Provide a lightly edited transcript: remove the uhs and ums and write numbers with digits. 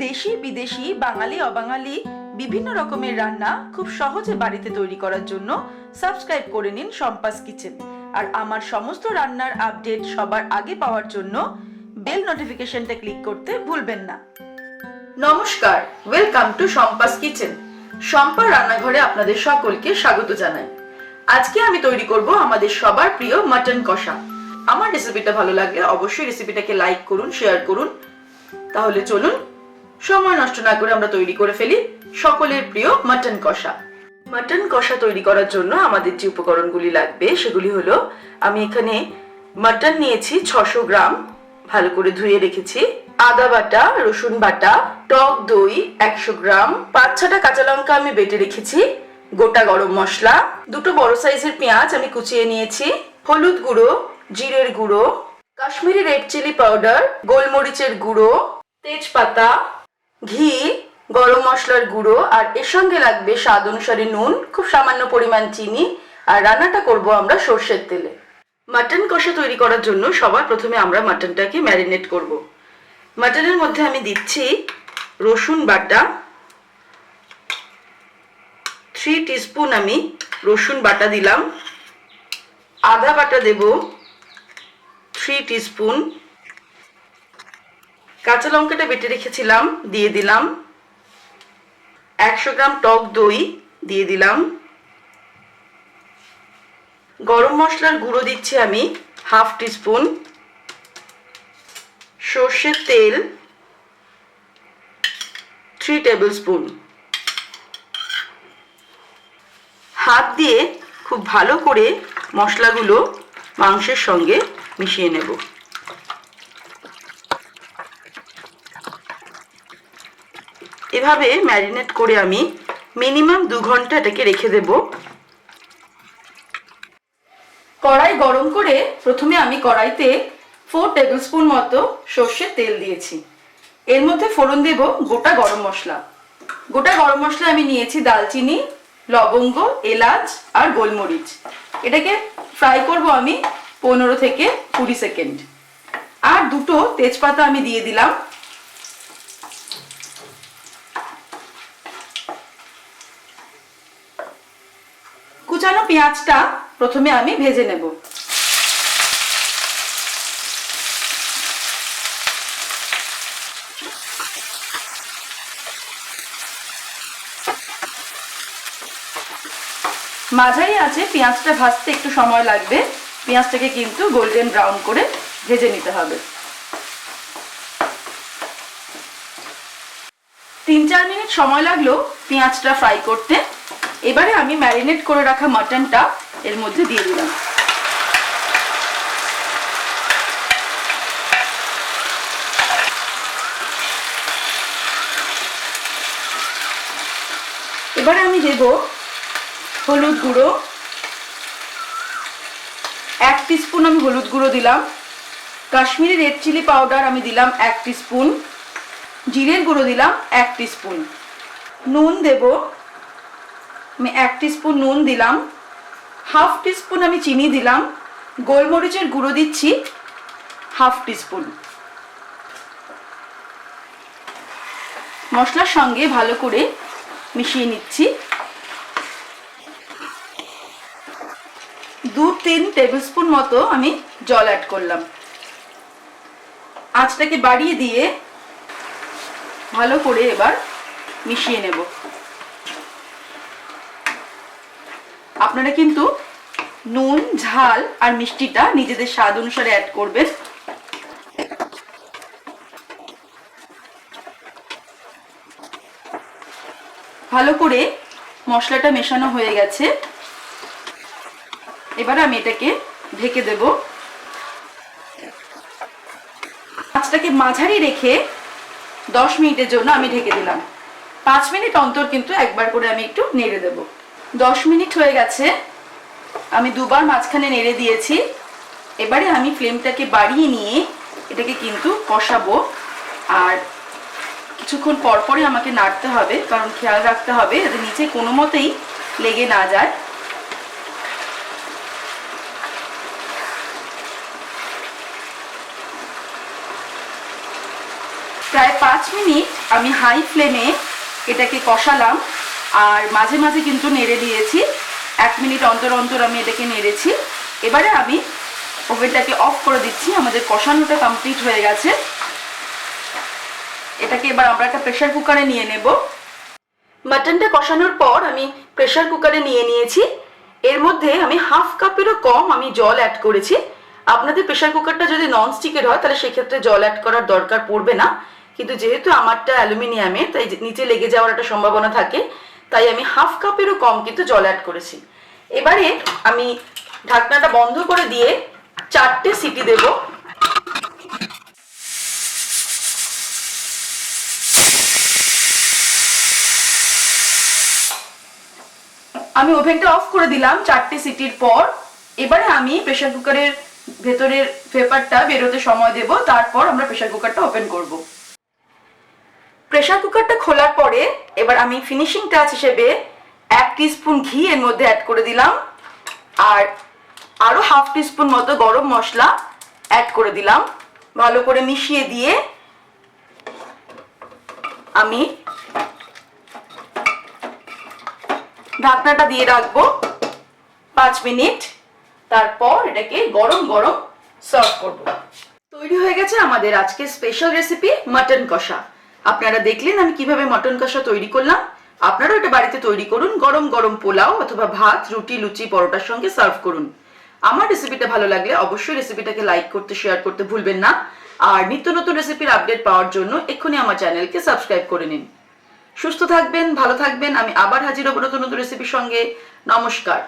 দেশি বিদেশি বাঙালি অবাঙালি বিভিন্ন রকমের রান্না খুব সহজে বাড়িতে তৈরি করার জন্য সাবস্ক্রাইব করে নিন শম্পাস কিচেন। আর আমার সমস্ত রান্নার আপডেট সবার আগে পাওয়ার জন্য বেল নোটিফিকেশনটা ক্লিক করতে ভুলবেন না। নমস্কার, ওয়েলকাম টু শম্পাস কিচেন। শম্পার রান্নাঘরে আপনাদের সকলকে স্বাগত জানাই। আজকে আমি তৈরি করব আমাদের সবার প্রিয় মাটন কষা। আমার রেসিপিটা ভালো লাগলে অবশ্যই রেসিপিটাকে লাইক করুন, শেয়ার করুন। তাহলে চলুন সময় নষ্ট না করে আমরা তৈরি করে ফেলি সকলের প্রিয় মাটন কষা। মাটন কষা তৈরি করার জন্য আমাদের যে উপকরণগুলি লাগবে সেগুলি হলো, আমি এখানে মাটন নিয়েছি 600 গ্রাম, ভালো করে ধুয়ে রেখেছি। আদা বাটা, রসুন বাটা, টক দই 100 গ্রাম, 5-6টা কাঁচা লঙ্কা আমি বেটে রেখেছি, গোটা গরম মশলা, দুটো বড় সাইজের পেঁয়াজ আমি কুচিয়ে নিয়েছি, হলুদ গুঁড়ো, জিরের গুঁড়ো, কাশ্মীরি রেড চিলি পাউডার, গোলমরিচের গুঁড়ো, তেজপাতা, ঘি, গরম মশলার গুঁড়ো, আর এর সঙ্গে লাগবে স্বাদ অনুসারে নুন, খুব সামান্য পরিমাণ চিনি, আর রান্নাটা করব আমরা সর্ষের তেলে। মাটন কষা তৈরি করার জন্য সবার প্রথমে আমরা মাটনটাকে ম্যারিনেট করব। মাটনের মধ্যে আমি দিচ্ছি রসুন বাটা, 3 টিস্পুন আমি রসুন বাটা দিলাম। আদা বাটা দেব 3 টিস্পুন, কাঁচা লঙ্কাটা বেটে রেখেছিলাম দিয়ে দিলাম, 100 গ্রাম টক দই দিয়ে দিলাম, গরম মশলার গুঁড়ো দিচ্ছি আমি 1/2 টিস্পুন, সর্ষের তেল 3 টেবিল স্পুন। হাত দিয়ে খুব ভালো করে মশলাগুলো মাংসের সঙ্গে মিশিয়ে নেব। এভাবে ম্যারিনেট করে আমি মিনিমাম 2 ঘন্টা এটাকে রেখে দেব। কড়াই গরম করে প্রথমে আমি কড়াইতে 4 টেবিল স্পুন মতো সর্ষের তেল দিয়েছি। এর মধ্যে ফোড়ন দেব গোটা গরম মশলা। গোটা গরম মশলা আমি নিয়েছি দালচিনি, লবঙ্গ, এলাচ আর গোলমরিচ। এটাকে ফ্রাই করব আমি 15 থেকে 20 সেকেন্ড। আর দুটো তেজপাতা আমি দিয়ে দিলাম। কুচানো পেঁয়াজটা প্রথমে আমি ভেজে নেব। মাঝারি আছে পেঁয়াজটা ভাজতে একটু সময় লাগবে। পেঁয়াজটাকে কিন্তু গোল্ডেন ব্রাউন করে ভেজে নিতে হবে। 3-4 মিনিট সময় লাগলো পেঁয়াজটা ফ্রাই করতে। এবারে আমি ম্যারিনেট করে রাখা মাটনটা এর মধ্যে দিয়ে দিলাম। এবারে আমি দেব হলুদ গুঁড়ো, 1 টিস্পুন আমি হলুদ গুঁড়ো দিলাম। কাশ্মীরি রেড চিলি পাউডার আমি দিলাম 1 টিস্পুন, জিরের গুঁড়ো দিলাম 1 টিস্পুন, নুন দেব আমি 1 টিস্পুন নুন দিলাম, 1/2 টিস্পুন আমি চিনি দিলাম, গোলমরিচের গুঁড়ো দিচ্ছি 1/2 টিস্পুন। মশলার সঙ্গে ভালো করে মিশিয়ে নিচ্ছি। 2-3 টেবিল স্পুন মতো আমি জল অ্যাড করলাম। আঁচটাকে বাড়িয়ে দিয়ে ভালো করে এবার মিশিয়ে নেব। আপনারা কিন্তু নুন, ঝাল আর মিষ্টিটা নিজেদের স্বাদ অনুসারে অ্যাড করবেন। ভালো করে মশলাটা মেশানো হয়ে গেছে। এবার আমি এটাকে ঢেকে দেব। আঁচটাকে মাঝারি রেখে 10 মিনিটের জন্য আমি ঢেকে দিলাম। 5 মিনিট অন্তর কিন্তু একবার করে আমি একটু নেড়ে দেব। 10 মিনিট হয়ে গেছে, আমি দুবার মাঝখানে নেড়ে দিয়েছি। এবারে আমি ফ্লেমটাকে বাড়িয়ে নিয়ে এটাকে কিন্তু কষাবো। আর কিছুক্ষণ পরপরই আমাকে নাড়তে হবে, কারণ খেয়াল রাখতে হবে যাতে নিচে কোনো মতেই লেগে না যায়। প্রায় 5 মিনিট আমি হাই ফ্লেমে এটাকে কষালাম, আর মাঝে মাঝে কিন্তু নেড়ে দিয়েছি। 1 মিনিট অন্তর অন্তর আমি এটাকে নেড়েছি। এবারে আমি ওভেনটাকে অফ করে দিচ্ছি। আমাদের কষানোটা কমপ্লিট হয়ে গেছে। এটাকে এবার আমরা একটা প্রেসার কুকারে নিয়ে নেব। মাটনটা কষানোর পর আমি প্রেসার কুকারে নিয়ে নিয়েছি। এর মধ্যে আমি 1/2 কাপেরও কম আমি জল অ্যাড করেছি। আপনাদের প্রেসার কুকারটা যদি ননস্টিকের হয় তাহলে সেক্ষেত্রে জল অ্যাড করার দরকার পড়বে না, কিন্তু যেহেতু আমারটা অ্যালুমিনিয়ামের, তাই নিচে লেগে যাওয়ার একটা সম্ভাবনা থাকে, তাই আমি 1/2 কাপেরও কম কিন্তু জল অ্যাড করেছি। এবারে আমি ঢাকনাটা বন্ধ করে দিয়ে 4টে সিটি দেব। আমি ওভেনটা অফ করে দিলাম 4টে সিটির পর। এবারে আমি প্রেসার কুকারের ভেতরের পেপারটা বেরোতে সময় দেব, তারপর আমরা প্রেসার কুকারটা ওপেন করব। প্রেসার কুকারটা খোলার পরে এবার আমি ফিনিশিং টাচ হিসেবে 1 টিস্পুন ঘি এর মধ্যে অ্যাড করে দিলাম, আর আরো 1/2 টিস্পুন মতো গরম মশলা অ্যাড করে দিলাম। ভালো করে মিশিয়ে দিয়ে আমি ঢাকনাটা দিয়ে রাখবো 5 মিনিট। তারপর এটাকে গরম গরম সার্ভ করব। তৈরি হয়ে গেছে আমাদের আজকের স্পেশাল রেসিপি মাটন কষা। আপনারা দেখলেন আমি কিভাবে মাটন কষা তৈরি করলাম। আপনারাও এটা বাড়িতে তৈরি করুন, গরম গরম পোলাও অথবা ভাত, রুটি, লুচি, পরোটার সঙ্গে সার্ভ করুন। আমার রেসিপিটা ভালো লাগলে অবশ্যই রেসিপিটাকে লাইক করতে, শেয়ার করতে ভুলবেন না। আর নিত্য নতুন রেসিপির আপডেট পাওয়ার জন্য এক্ষুনি আমার চ্যানেলকে সাবস্ক্রাইব করে নিন। সুস্থ থাকবেন, ভালো থাকবেন। আমি আবার হাজির হব নতুন নতুন রেসিপির সঙ্গে। নমস্কার।